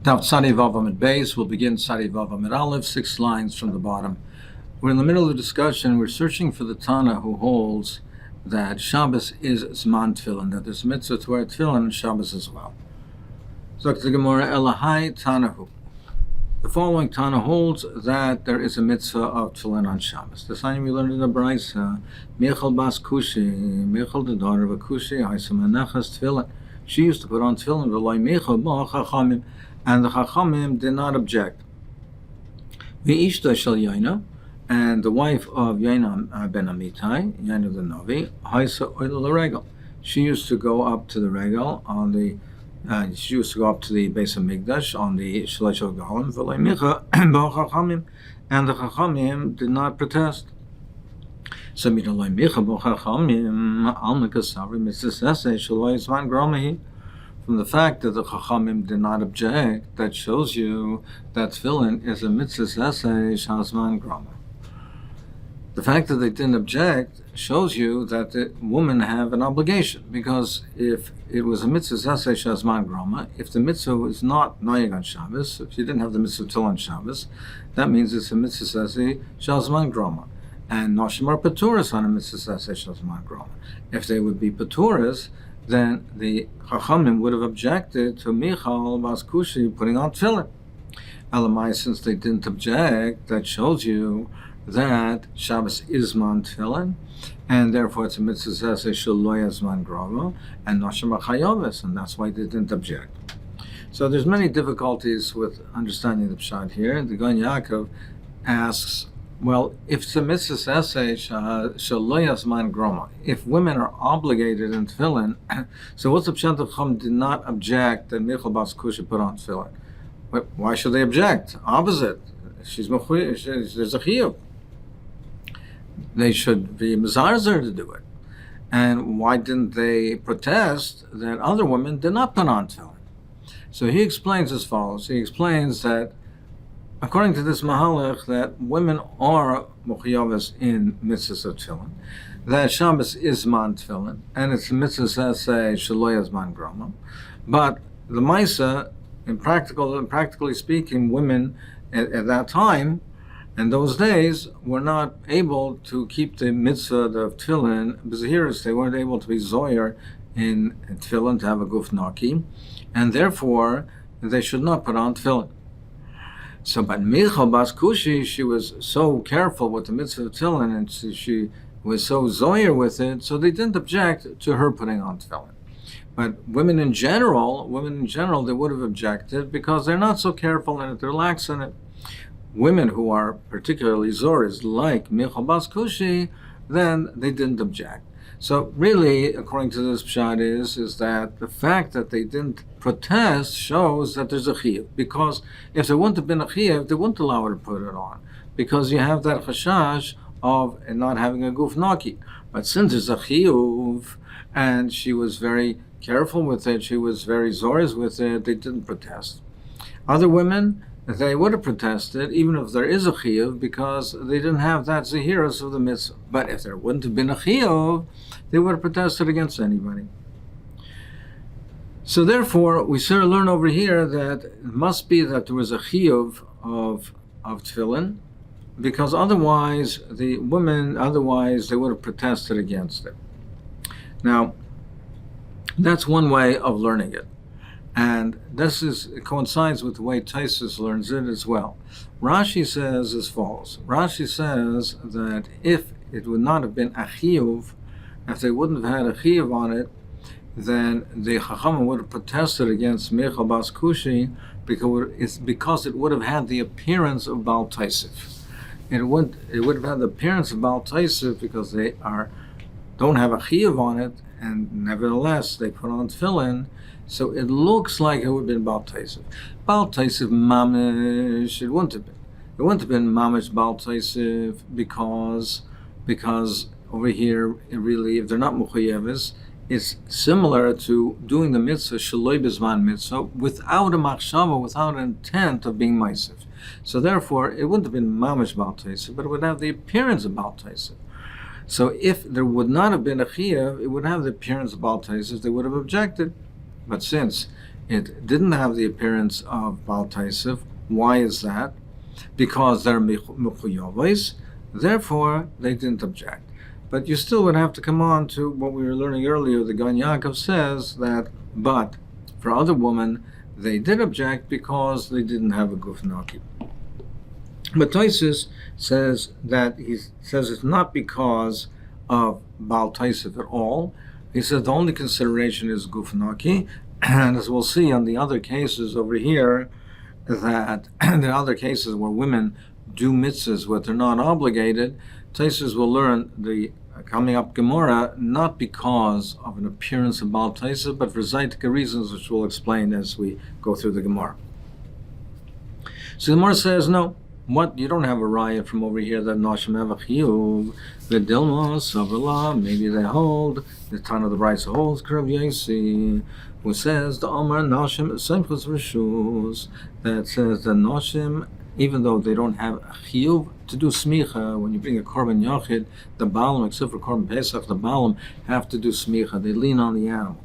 Now, Tzadi Vav Amid Beis, we'll begin Tzadi Vav Amid Aleph, 6 lines from the bottom. We're in the middle of the discussion. We're searching for the Tana who holds that Shabbos is Zman Tefillin, that there's mitzvah to wear Tefillin on Shabbos as well. So the Gemara Elahai Tanahu. The following Tana holds that there is a mitzvah of Tefillin on Shabbos. The time we learned in the Brisa, Michal Bas Kushi, Michal the daughter of a Kushi, Haisamanachas Tefillin. She used to put on Tefillin, V'loi Michal Ba Chachamim, and the Chachamim did not object. V'ishta Shel Yaina, and the wife of Yaina ben Amitai, Yaina the Novi, Haisa Oil Regal. She used to go up to the Regal on the she used to go up to the base of Migdash on the Shlit of Galim, V'loi Micha Ba Chachamim, and the Chachamim did not protest. So Midoloi Micha Ba Chachamim Al Mikasavri Misesese Shaloi Zman Gromahi. From the fact that the Chachamim did not object, that shows you that Tefillin is a mitzvah essay shazman grama. The fact that they didn't object shows you that the women have an obligation, because if it was a mitzvah essay shazman grama, if the mitzvah was not noyeg on Shabbos, if you didn't have the mitzvah till on Shabbos, that means it's a mitzvah essay shazman grama. And noshim are paturas on a mitzvah essay shazman grama. If they would be paturas, then the Chachamim would have objected to Michal Bas Kushi putting on tefillin. Elamai, since they didn't object, that shows you that Shabbos is man tefillin, and therefore it's a mitzvah zeh shaloy zman grava, and noshim chayoves, and that's why they didn't object. So there's many difficulties with understanding the pshat here. The Gan Yaakov asks, well, if it's a mitzvah essay shaloyas man groma, if women are obligated in tefillin, so what's the pshat of Chum did not object that Michal Bas Kushi put on tefillin? Why should they object? Opposite, there's a chiyuv. They should be mezarzer to do it. And why didn't they protest that other women did not put on tefillin? So he explains as follows. He explains that according to this mahalach, that women are muchiyavas in mitzvahs of tefillin, that Shabbos is man tefillin, and it's mitzvahs that say shaloy man grama. But the Maisa, practically speaking, women at that time, in those days, were not able to keep the mitzvah of tefillin b'zehiris. They weren't able to be zoyer in tefillin, to have a guf naki, and therefore they should not put on tefillin. So, but Michal Bas Kushi, she was so careful with the mitzvah of tefillin, and she was so zoyer with it, so they didn't object to her putting on tefillin. But women in general, they would have objected because they're not so careful in it, they're lax in it. Women who are particularly zoras, like Michal Bas Kushi, then they didn't object. So really, according to this pshat is that the fact that they didn't protest shows that there's a chiyuv. Because if there wouldn't have been a chiyuv, they wouldn't allow her to put it on. Because you have that chashash of not having a guf naki. But since there's a chiyuv, and she was very careful with it, she was very zoras with it, they didn't protest. Other women, they would have protested, even if there is a chiyuv, because they didn't have that zehiras of the mitzvah. But if there wouldn't have been a chiyuv, they would have protested against anybody. So therefore, we sort of learn over here that it must be that there was a chiyuv of tefillin, because otherwise they would have protested against it. Now, that's one way of learning it. And it coincides with the way Taisus learns it as well. Rashi says as follows. Rashi says that if it would not have been a chiyuv, if they wouldn't have had a chiyuv on it, then the Chachamim would have protested against Michal Bas Kushi because it would have had the appearance of Baal Taisif. It would have had the appearance of Baal Taisif because they don't have a chiyuv on it, and nevertheless they put on tefillin. So it looks like it would have been Baal Taisif. Baal Taisif mamish, it wouldn't have been. It wouldn't have been mamish Baal Taisif because over here, if they're not muchayeves, it's similar to doing the mitzvah, shaloi b'zman mitzvah, without a machshava, without an intent of being maisiv. So therefore, it wouldn't have been mamish Baal Taisif, but it would have the appearance of Baal Taisif. So if there would not have been a chiyuv, it would have the appearance of Baal Taisif, they would have objected. But since it didn't have the appearance of Baal Taisif. Why is that? Because they're Mechuyavos, therefore they didn't object. But you still would have to come on to what we were learning earlier. The Gan Yaakov says that, but for other women, they did object because they didn't have a Guf Naki. But Taisus says that it's not because of Baal Taisif at all. He says the only consideration is Guf Naki, and as we'll see on the other cases over here, that the other cases where women do mitzvahs where they're not obligated, Taisus will learn the coming up Gemara not because of an appearance of Baal Taisif, but for Zaitika reasons, which we'll explain as we go through the Gemara. So the Gemara says, no, what, you don't have a raya from over here that Noshim have a chiyuv, the Dilmos, Savrala, maybe they hold, the Tan of the Brisa holds, Krav Yasi, who says the Omar Noshim Semchus Rishus, that says the Noshim, even though they don't have a chiyuv to do smicha, when you bring a korban yachid, the balam, except for korban pesach, the balam have to do smicha. They lean on the animal.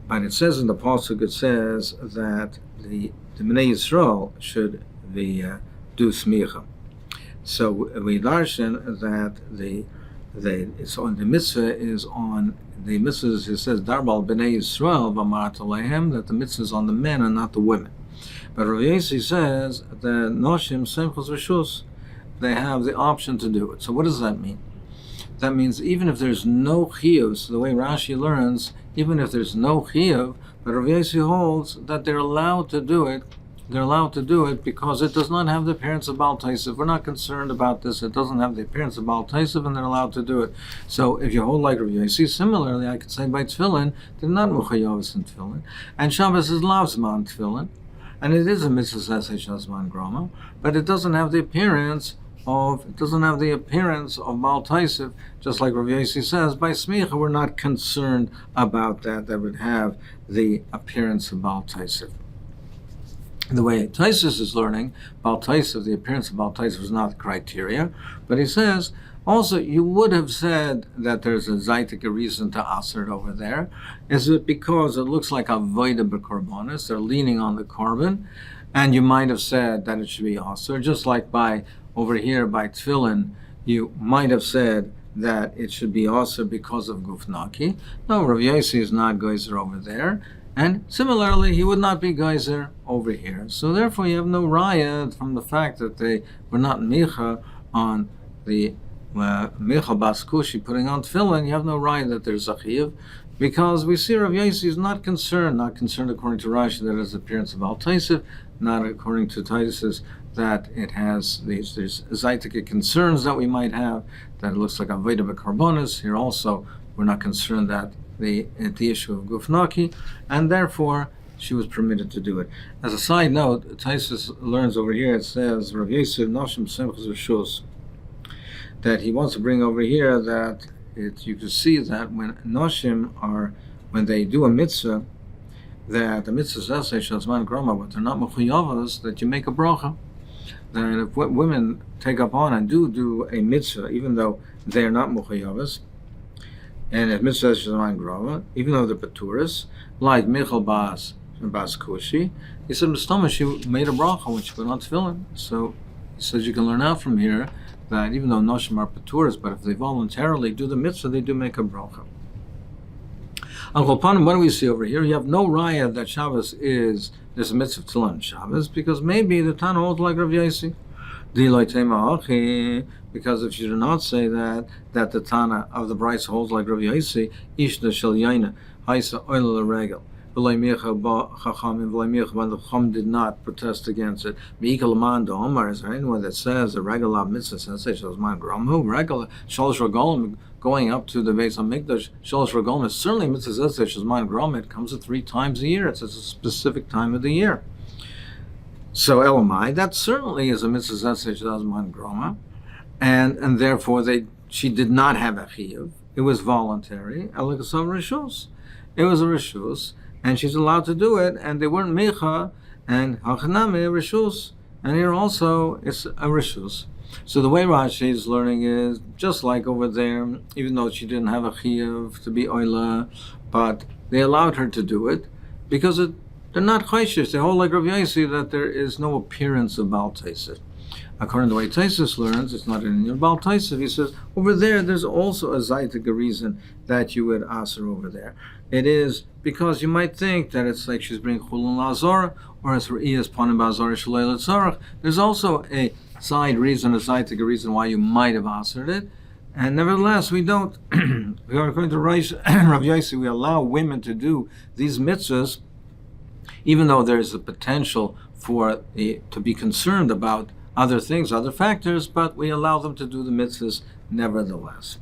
But it says in the pasuk, it says that the Bnei Yisrael should do smicha. So we darshan that the mitzvah is on the mitzvahs. It says darbal Bnei Yisrael v'amarat alehem, that the mitzvah is on the men and not the women. But Rav Yasi says that Noshim Semchus Rishus, they have the option to do it. So what does that mean? That means even if there's no chiyuv, so the way Rashi learns, even if there's no chiyuv, but Rav Yasi holds that they're allowed to do it. They're allowed to do it because it does not have the appearance of Baal Taisif. We're not concerned about this. It doesn't have the appearance of Baal Taisif, and they're allowed to do it. So if you hold like Rav Yasi, similarly, I could say by Tefillin, they're not Muchayavos in Tefillin. And Shabbos is Lavzman Tefillin. And it is a mitzvah Shazman Groma, but it doesn't have the appearance of Baal Taisif, just like Rav Yasi says. By Smicha, we're not concerned about that. That would have the appearance of Baal Taisif. The way Taisus is learning, Baal Taisif, the appearance of Baal Taisif is not the criteria, but he says also you would have said that there's a zaitika reason to aser it over there. Is it because it looks like avoida b'korbanos? They're leaning on the korban, and you might have said that it should be aser, just like by over here by tefillin, you might have said that it should be aser because of gufnaki. No, Rav Yasi is not geyser over there. And similarly, he would not be geyser over here. So therefore, you have no raya from the fact that they were not micha on the micha bas kushi putting on tefillin. You have no raya that there's a chiyuv, because we see Rav Yasi is not concerned according to Rashi that it has the appearance of Al Taisif, not according to Titus that it has these zaitika concerns that we might have, that it looks like avodah b'karbonis. Here also, we're not concerned that the issue of gufnaki, and therefore she was permitted to do it. As a side note, Taisus learns over here, it says Rav Yosef Noshim Semchus Rishus, that he wants to bring over here that you can see that when Noshim when they do a mitzvah, that the mitzvah Zasei Shazman Groma, but they're not Mechuyavos, that you make a bracha. That if women take up on and do a mitzvah, even though they're not Mechuyavos, and if mitzvah Shazman Groma, even though they're Paturas, like Michal Bas Kushi, he said Mustama, she made a bracha when she put on tefillin. So he says you can learn out from here that even though Noshim are Paturas, but if they voluntarily do the mitzvah, they do make a bracha. Uncle Panim, what do we see over here? You have no raya that Shabbos there's a mitzvah to learn Shabbos, because maybe the Tana holds like Rav Yasi. Because if you do not say that the Tana of the Brisa holds like Rav Yasi, Ishna Shel Yaina, Haisa Oil Regel. The Chum did not protest against it. Is there anyone that says the regular mitzvah sensation is man gramu? Regular Shalosh Regalim going up to the Beis Hamikdash, Shalosh Regalim is certainly mitzvah sensation is man gramu. It comes at 3 times a year. It's a specific time of the year. So Elamai, that certainly is a mitzvah sensation is man gramu, and therefore she did not have a chiyuv. It was voluntary. It was a rishus. And she's allowed to do it, and they weren't mecha, and hachaname rishus, and here also it's a rishus. So the way Rashi is learning is just like over there, even though she didn't have a chiyuv to be oila, but they allowed her to do it because They're not chayshish. They hold like Rav Yossi that there is no appearance of Baal Taisif. According to the way Taisus learns, it's not in your Baal Taisif. He says, over there's also a zaytik reason that you would aser over there. It is because you might think that it's like she's bringing chulun la'azorah, or it's re'iyas panim ba'azorah shalei l'tzorach. There's also a side reason, a zaytik reason why you might have asered it. And nevertheless, we don't. According to Rav Yossi, we allow women to do these mitzvahs, even though there's a potential for to be concerned about other things, other factors, but we allow them to do the mitzvahs nevertheless.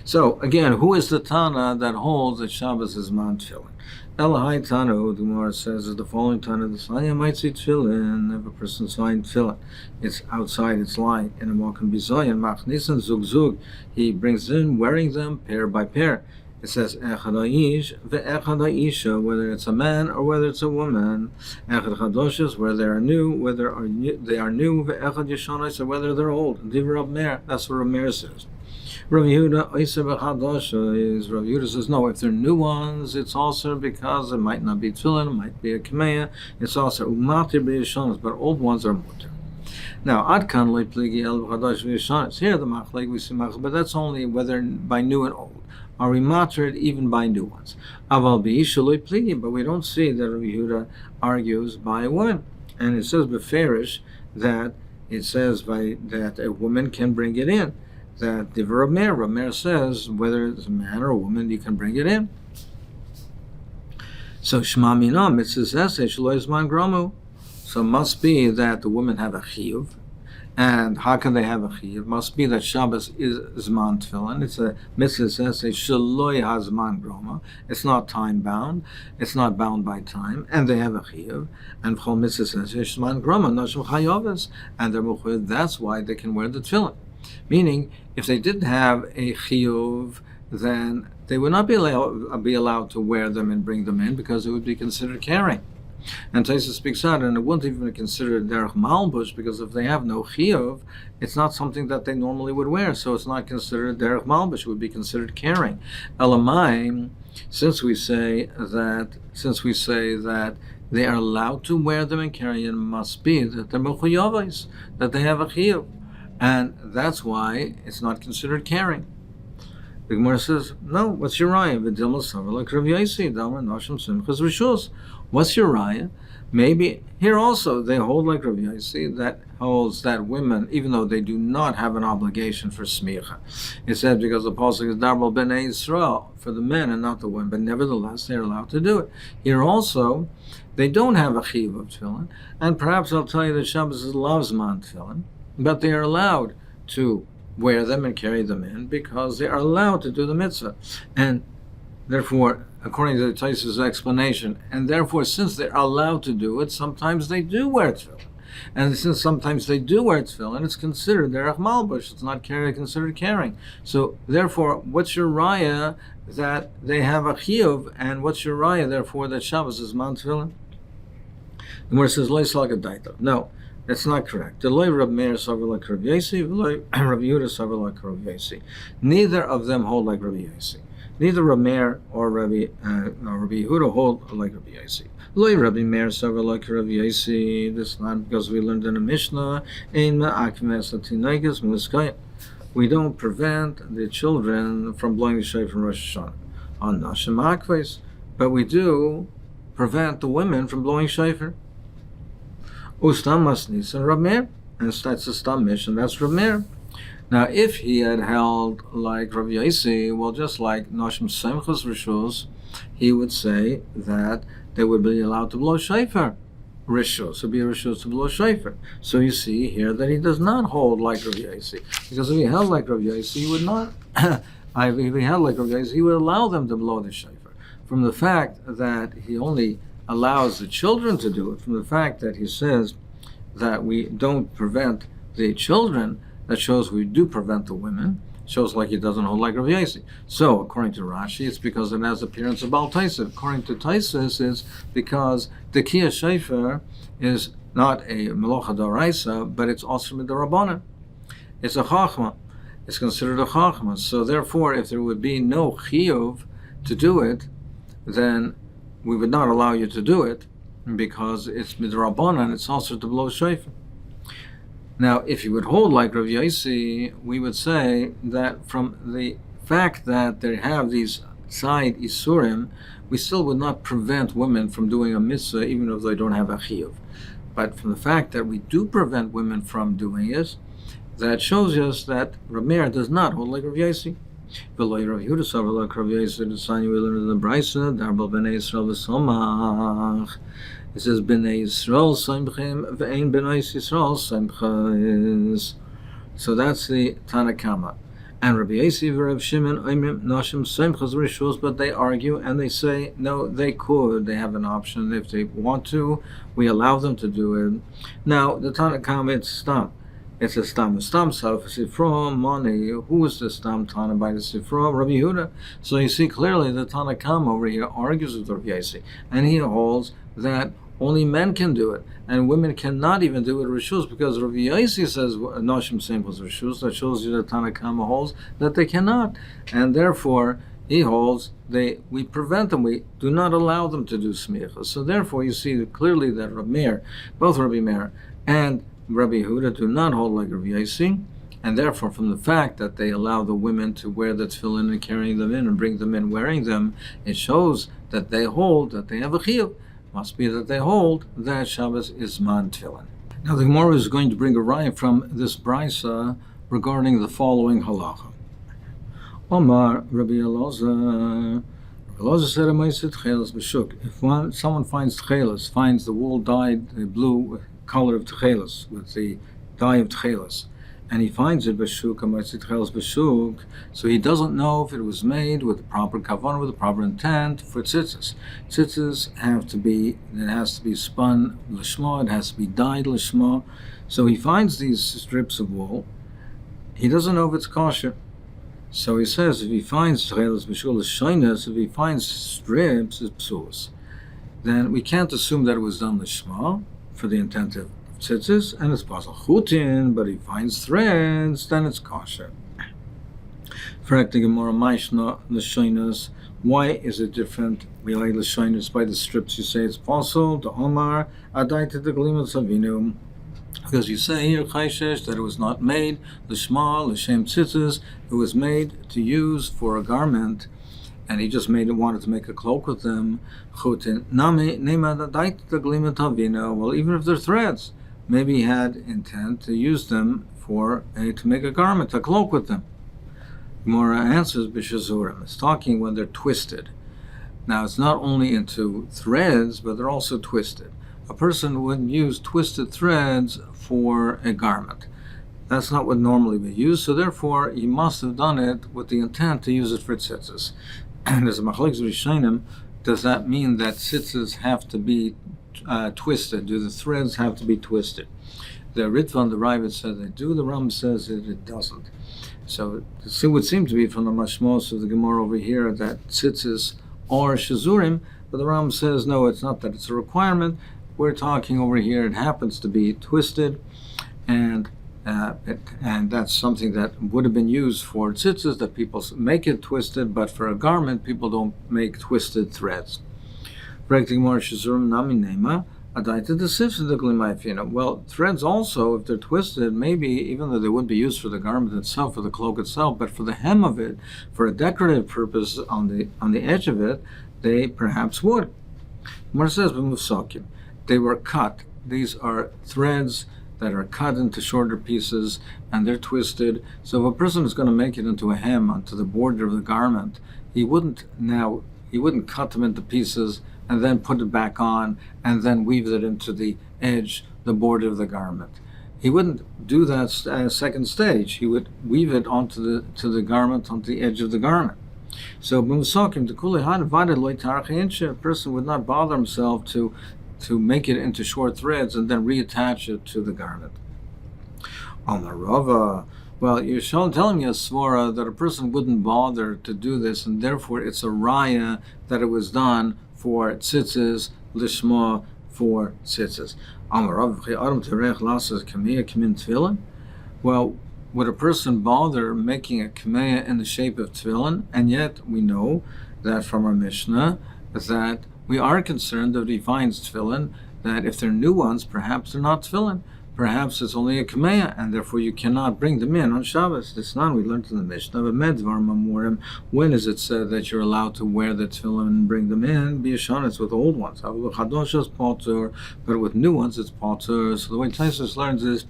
So again, who is the Tana that holds that Shabbos is man tefillin? Elahai Tana, who the Gemara says is the following Tana: the Sanya might see tefillin. If a person's flying tefillin, it's outside, it's lying in a mokum bizoyin machnisan zug zug. He brings in wearing them pair by pair. It says echad ha'ish ve'echad ha'isha, whether it's a man or whether it's a woman. Echad chadoshes, whether they are new, they are new. Ve'echad yeshanos, or whether they're old. Divrei Rav Meir, that's what Rav Meir says. Rav Yehuda oiser b'chadosha is Rav Yehuda says no. If they're new ones, it's also because it might not be tefillin, it might be a kameya. It's also umatir b'yeshanos, but old ones are mutter. Now, adkan loy pligi el b'chadosh v'yeshanos. Here the machlek we see machlek, but that's only whether by new and old. Are we matered even by new ones? Aval b'isha loy pligi, but we don't see that Rav Yehuda argues by a woman. And it says beferish that it says that a woman can bring it in. That the Rav Meir says whether it's a man or a woman, you can bring it in. So Shema Mina mitzvah essay shelo zman gromu. So it must be that the women have a chiyuv. And how can they have a chiyuv? It must be that Shabbos is zman tefillin. It's a mitzvah essay shelo hazman groma. It's not time bound. It's not bound by time. And they have a chiyuv. And v'chol mitzvah essay zman groma noshim chayovas. And they're muchayov. That's why they can wear the tefillin. Meaning, if they didn't have a chiyuv, then they would not be allowed to wear them and bring them in because it would be considered carrying. And Taisa speaks out, and it wouldn't even be considered derech malbush because if they have no chiyuv, it's not something that they normally would wear, so it's not considered derech malbush. It would be considered carrying. Elamai, since we say that they are allowed to wear them and carry them, must be that they're mechuyavos, that they have a chiyuv. And that's why it's not considered carrying. The Gemara says, no, what's your raya? What's your raya? Maybe here also they hold like Rav Yossi, that holds that women, even though they do not have an obligation for smicha. It said because the pasuk is darbal b'nei Yisrael for the men and not the women, but nevertheless they're allowed to do it. Here also, they don't have a chiyuv of tefillin, and perhaps I'll tell you that Shabbos loves man tefillin, but they are allowed to wear them and carry them in because they are allowed to do the mitzvah. And therefore, according to the Taisa's explanation, and therefore since they're allowed to do it, sometimes they do wear tefillin. And since sometimes they do wear tefillin, it's considered derech malbush. It's not considered carrying. So therefore, what's your raya that they have a chiyuv, and what's your raya therefore that Shabbos is man tefillin? The Gemara says, lo yisal daita. No. That's not correct. The loy Rav Meir savar like Rav Yossi, loy Rav Yehuda savar like Rav Yossi. Neither of them hold like Rav Yossi. Neither Rav Meir or Rav Yehuda hold like Rav Yossi. Loy Rav Meir savar like Rav Yossi. This is not because we learned in the Mishnah. We don't prevent the children from blowing the shofar from Rosh Hashanah on Nashim Akves, but we do prevent the women from blowing shofar. Ustam Masnis and Rav Meir, and that's a Stam Mish, and that's Rav Meir. Now, if he had held like Rav Yossi, well, just like Noshim Semchus Rishus, he would say that they would be allowed to blow shofar. Rishus would be a Rishus to blow shofar. So you see here that he does not hold like Rav Yossi, because if he held like Rav Yossi, he would not. If he held like Rav Yossi, he would allow them to blow the shofar. From the fact that he only allows the children to do it, from the fact that he says that we don't prevent the children, that shows we do prevent the women, shows like he doesn't hold like Rav Yossi. So, according to Rashi, it's because it has appearance of Baal Taisif. According to Taisus, it's because the Kiyah Shofar is not a Melocha D'Oraisa, but it's also Midrabanan. It's a Chachma. It's considered a Chachma. So, therefore, if there would be no Chiyuv to do it, then we would not allow you to do it, because it's midrabanan. It's also to blow shofar. Now, if you would hold like Rav Yossi, we would say that from the fact that they have these side isurim, we still would not prevent women from doing a mitzvah even if they don't have a chiyuv. But from the fact that we do prevent women from doing it, that shows us that Rav Meir does not hold like Rav Yossi. V'lo Rav Yehuda savar like Rav Yossi. The sign we learn in the Brisa, Darbal b'nei Yisrael v'somach. It says b'nei Yisrael samchim v'ein b'nei Yisrael samchis. So that's the Tanakama. And Rabbi Yossi and Rav Shimon oimrim nashim samchas rishus, but they argue and they say no, they could. They have an option if they want to. We allow them to do it. Now the Tanakama, it's stam. It's a stam. Stam self sifra money. Who is the stam Tana by the sifra? Rabbi Yehuda. So you see clearly the Tanakama over here argues with Rabbi Yossi, and he holds that only men can do it, and women cannot even do it rishus, because Rabbi Yossi says noshim samchas rishus. That shows you that Tanakama holds that they cannot, and therefore he holds we prevent them. We do not allow them to do smicha. So therefore, you see clearly that both Rabbi Meir and Rabbi Yehuda do not hold like Rabbi Yossi, and therefore from the fact that they allow the women to wear the tefillin and carrying them in and bring them in wearing them, it shows that they hold that they have a chiyuv. Must be that they hold that Shabbos is man tefillin. Now the Gemara is going to bring a raya from this brisa regarding the following halacha. Omar Rabbi Elazar. Elazar said, "Masechet tchelas b'shuk." If someone finds tchelas, finds the wool dyed the blue color of tchelas with the dye of tchelas, and he finds it b'shuk, Masechet tchelas b'shuk, so he doesn't know if it was made with the proper kavanah, with the proper intent for tzitzis. Tzitzis it has to be spun l'shma, it has to be dyed l'shma. So he finds these strips of wool. He doesn't know if it's kosher. So he says if he finds tchelas b'shul l'shainas, if he finds strips, it's psuos. Then we can't assume that it was done l'shma for the intent of tzitzis, and it's basal chutin, but he finds threads, then it's kosher. Why is it different? We like l'shainas by the strips. You say it's possible. The Omar adaita the glimat savinu, because you say here chayshesh that it was not made l'shma l'shem tzitzis. It was made to use for a garment, and he just wanted to make a cloak with them. Chutin nami nema adaita the glimat savinu. Well, even if they're threads, maybe he had intent to use them to make a garment, a cloak with them. Gemara answers b'shazurim. It's talking when they're twisted. Now it's not only into threads, but they're also twisted. A person wouldn't use twisted threads for a garment. That's not what normally we use, so therefore he must have done it with the intent to use it for tzitzis. And as a machlokes rishonim, does that mean that tzitzis have to be twisted? Do the threads have to be twisted? The Ritva and the Ravid says they do. The Ram says that it doesn't. So it would seem to be from the mashmos of the Gemara over here that tzitzis are shazurim, but the Ram says no, it's not that it's a requirement. We're talking over here, it happens to be twisted, and that's something that would have been used for tzitzis, that people make it twisted, but for a garment, people don't make twisted threads. Well, threads also, if they're twisted, maybe even though they wouldn't be used for the garment itself, for the cloak itself, but for the hem of it, for a decorative purpose on the edge of it, they perhaps would. Gemara says, they were cut. These are threads that are cut into shorter pieces, and they're twisted. So if a person is going to make it into a hem, onto the border of the garment, he wouldn't cut them into pieces and then put it back on and then weave it into the edge, the border of the garment. He wouldn't do that second stage. He would weave it onto the garment, onto the edge of the garment. So a person would not bother himself to make it into short threads and then reattach it to the garment. Well, you're telling me a svara that a person wouldn't bother to do this, and therefore it's a raya that it was done for tzitzis, lishma, for tzitzis. Well, would a person bother making a kameya in the shape of tefillin? And yet we know that from our Mishnah that we are concerned that he finds tefillin, that if they're new ones, perhaps they're not tefillin. Perhaps it's only a kameya, and therefore you cannot bring them in on Shabbos. This not we learned in the Mishnah. When is it said that you're allowed to wear the tefillin and bring them in? B'yashanis with old ones. But with new ones, it's potter. So the way Taisus learns is,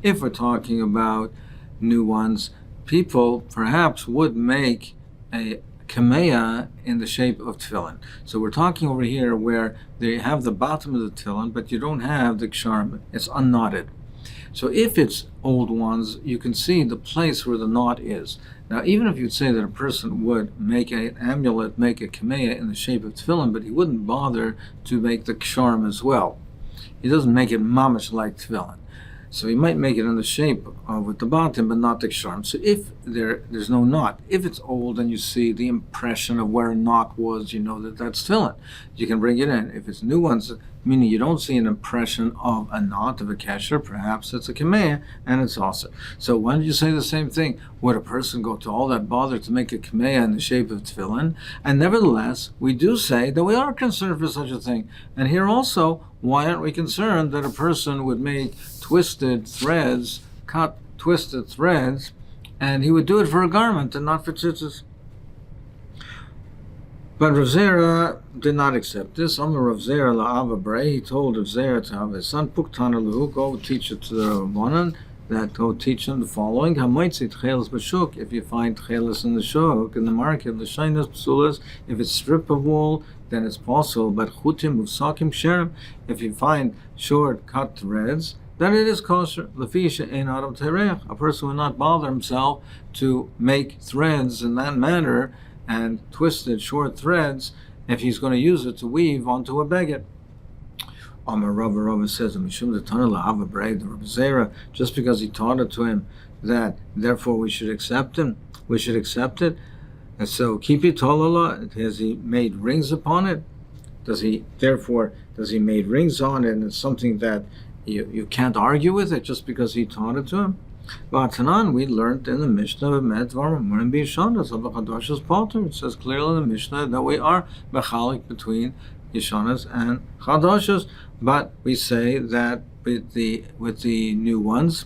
if we're talking about new ones, people perhaps would make a kameya in the shape of tefillin. So we're talking over here where they have the bottom of the tefillin, but you don't have the ksharim. It's unknotted. So if it's old ones, you can see the place where the knot is. Now, even if you'd say that a person would make an amulet, make a kameya in the shape of tefillin, but he wouldn't bother to make the ksharim as well. He doesn't make it mamish like tefillin. So he might make it in the shape with the bottom, but not the ksharim. So if there's no knot, if it's old and you see the impression of where a knot was, you know that that's tefillin. You can bring it in. If it's new ones, meaning you don't see an impression of a knot, of a kesher, perhaps it's a kameya, and it's also. So why don't you say the same thing? Would a person go to all that bother to make a kameya in the shape of tefillin? And nevertheless, we do say that we are concerned for such a thing. And here also, why aren't we concerned that a person would make twisted threads, cut twisted threads, and he would do it for a garment and not for tzitzis? But Rav Zera did not accept this. Amar Rav Zera la'ava brei. He told Rav Zera to have his son Puktana Lahu, go teach it to the Rabbanan, that go teach him the following: Hamaitzi tchelis b'shuk. If you find tchelis in the shuk, in the market, the shainas psulas, if it's strip of wool, then it's possible. But chutim usakim sherim. If you find short cut threads, then it is kosher. Lefisha ein adam tereach. A person will not bother himself to make threads in that manner and twisted short threads if he's going to use it to weave onto a beged. Amar Rava says, Mishum Tana la'ava brei, the Rav Zera, just because he taught it to him, that therefore we should accept him, we should accept it. And so keep it tolala. Has he made rings upon it? Does he made rings on it, and it's something that you can't argue with it just because he taught it to him? V'atanan, we learned in the Mishnah of Medvarim B'Yishanas of the Chadashas Potter. It says clearly in the Mishnah that we are mechalik between Yishanas and Chadashas, but we say that with the new ones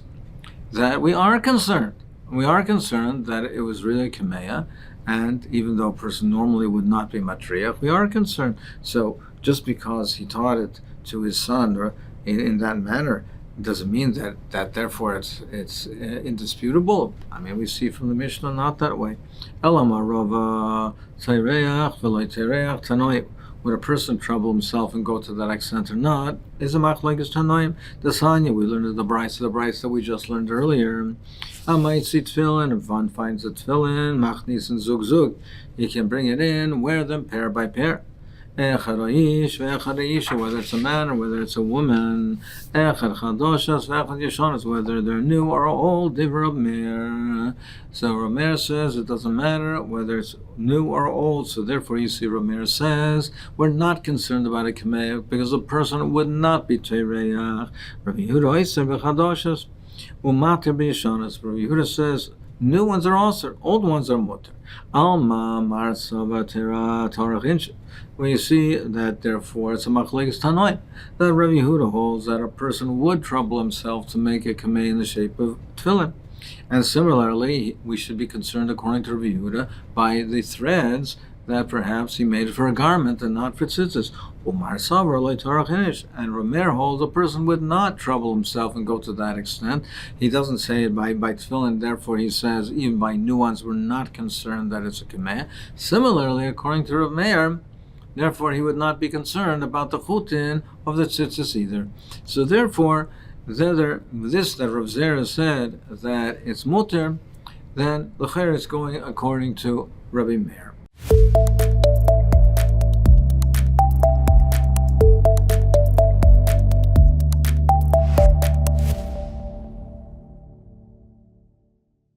that we are concerned. We are concerned that it was really kameya, and even though a person normally would not be matriach, we are concerned. So just because he taught it to his son or in that manner, doesn't mean that therefore it's indisputable. I mean, we see from the Mishnah not that way. Would a person trouble himself and go to that extent or not? Is a machlekes tanoim. The Sanya we learned in the Bryce that we just learned earlier. I might see tefillin. If one finds a tefillin, machnis and zug, he can bring it in, wear them pair by pair. Whether it's a man or whether it's a woman, whether they're new or old, so Rameir says it doesn't matter whether it's new or old, so therefore you see Rameir says we're not concerned about a kameya because the person would not be tereach. Rabbi Yehuda says new ones are also, old ones are mutter. Alma marsava tera tarachinch. Well, you see that therefore it's a machlekes tanoim. That Rabbi Yehuda holds that a person would trouble himself to make a kameh in the shape of tefillin. And similarly, we should be concerned, according to Rabbi Yehuda, by the threads that perhaps he made for a garment and not for tzitzis. And Rameir holds a person would not trouble himself and go to that extent. He doesn't say it by tefillin, therefore he says even by nuance we're not concerned that it's a kameh. Similarly, according to Rameir, therefore he would not be concerned about the chutin of the tzitzis either. So therefore, this that Rav Zera said that it's mutter, then l'cher is going according to Rabbi Meir.